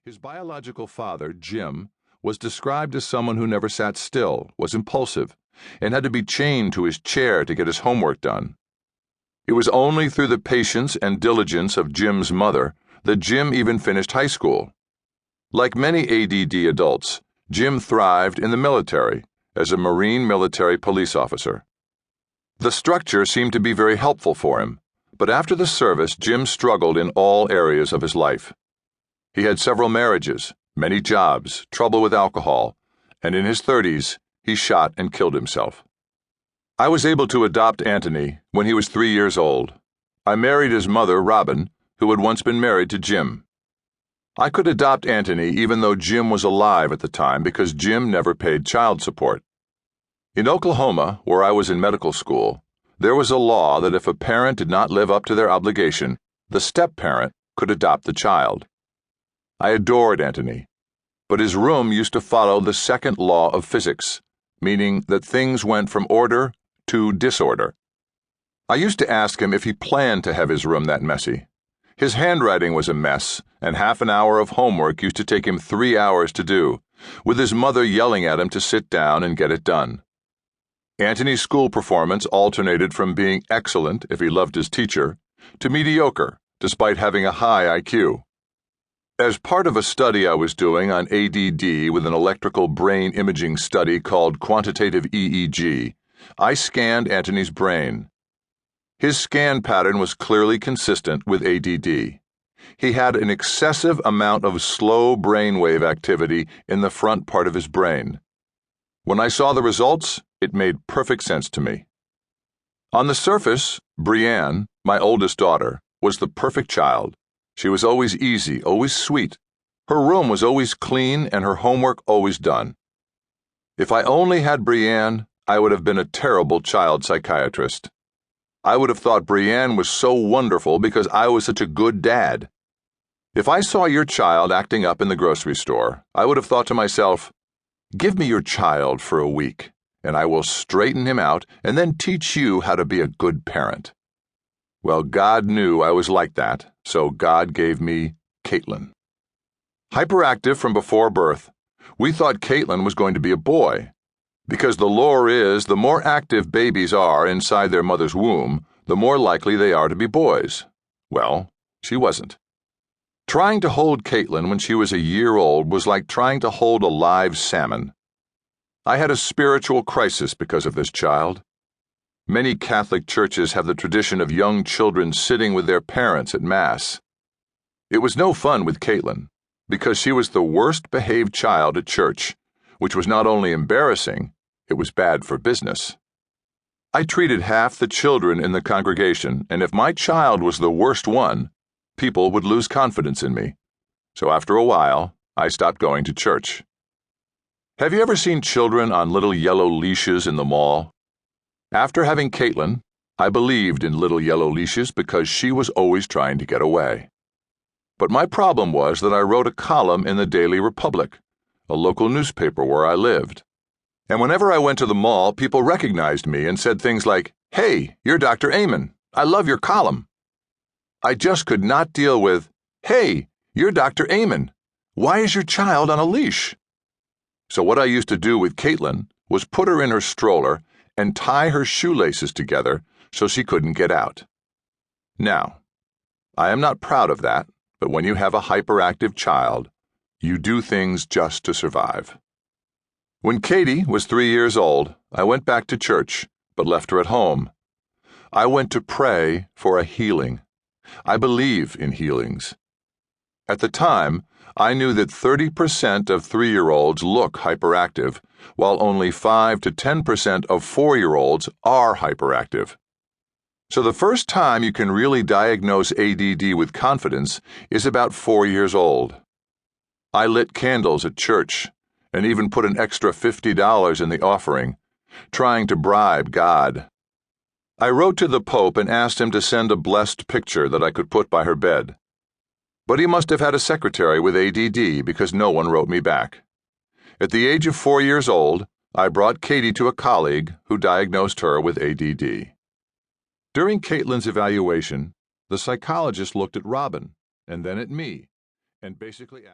His biological father, Jim, was described as someone who never sat still, was impulsive, and had to be chained to his chair to get his homework done. It was only through the patience and diligence of Jim's mother that Jim even finished high school. Like many ADD adults, Jim thrived in the military as a Marine military police officer. The structure seemed to be very helpful for him, but after the service, Jim struggled in all areas of his life. He had several marriages, many jobs, trouble with alcohol, and in his 30s, he shot and killed himself. I was able to adopt Anthony when he was 3 years old. I married his mother, Robin, who had once been married to Jim. I could adopt Anthony even though Jim was alive at the time because Jim never paid child support. In Oklahoma, where I was in medical school, there was a law that if a parent did not live up to their obligation, the step-parent could adopt the child. I adored Anthony, but his room used to follow the second law of physics, meaning that things went from order to disorder. I used to ask him if he planned to have his room that messy. His handwriting was a mess, and half an hour of homework used to take him 3 hours to do, with his mother yelling at him to sit down and get it done. Anthony's school performance alternated from being excellent if he loved his teacher, to mediocre, despite having a high IQ. As part of a study I was doing on ADD with an electrical brain imaging study called quantitative EEG, I scanned Anthony's brain. His scan pattern was clearly consistent with ADD. He had an excessive amount of slow brainwave activity in the front part of his brain. When I saw the results, it made perfect sense to me. On the surface, Brianne, my oldest daughter, was the perfect child. She was always easy, always sweet. Her room was always clean and her homework always done. If I only had Brianne, I would have been a terrible child psychiatrist. I would have thought Brianne was so wonderful because I was such a good dad. If I saw your child acting up in the grocery store, I would have thought to myself, "Give me your child for a week, and I will straighten him out and then teach you how to be a good parent." Well, God knew I was like that, so God gave me Caitlin. Hyperactive from before birth, we thought Caitlin was going to be a boy, because the lore is the more active babies are inside their mother's womb, the more likely they are to be boys. Well, she wasn't. Trying to hold Caitlin when she was a year old was like trying to hold a live salmon. I had a spiritual crisis because of this child. Many Catholic churches have the tradition of young children sitting with their parents at Mass. It was no fun with Caitlin, because she was the worst-behaved child at church, which was not only embarrassing, it was bad for business. I treated half the children in the congregation, and if my child was the worst one, people would lose confidence in me. So after a while, I stopped going to church. Have you ever seen children on little yellow leashes in the mall? After having Caitlin, I believed in little yellow leashes because she was always trying to get away. But my problem was that I wrote a column in the Daily Republic, a local newspaper where I lived. And whenever I went to the mall, people recognized me and said things like, "Hey, you're Dr. Amen. I love your column." I just could not deal with, "Hey, you're Dr. Amen. Why is your child on a leash?" So what I used to do with Caitlin was put her in her stroller and tie her shoelaces together so she couldn't get out. Now, I am not proud of that, but when you have a hyperactive child, you do things just to survive. When Katie was 3 years old, I went back to church, but left her at home. I went to pray for a healing. I believe in healings. At the time, I knew that 30% of 3-year-olds look hyperactive, while only 5 to 10% of 4-year-olds are hyperactive. So the first time you can really diagnose ADD with confidence is about 4 years old. I lit candles at church and even put an extra $50 in the offering, trying to bribe God. I wrote to the Pope and asked him to send a blessed picture that I could put by her bed. But he must have had a secretary with ADD because no one wrote me back. At the age of 4 years old, I brought Katie to a colleague who diagnosed her with ADD. During Caitlin's evaluation, the psychologist looked at Robin and then at me and basically asked,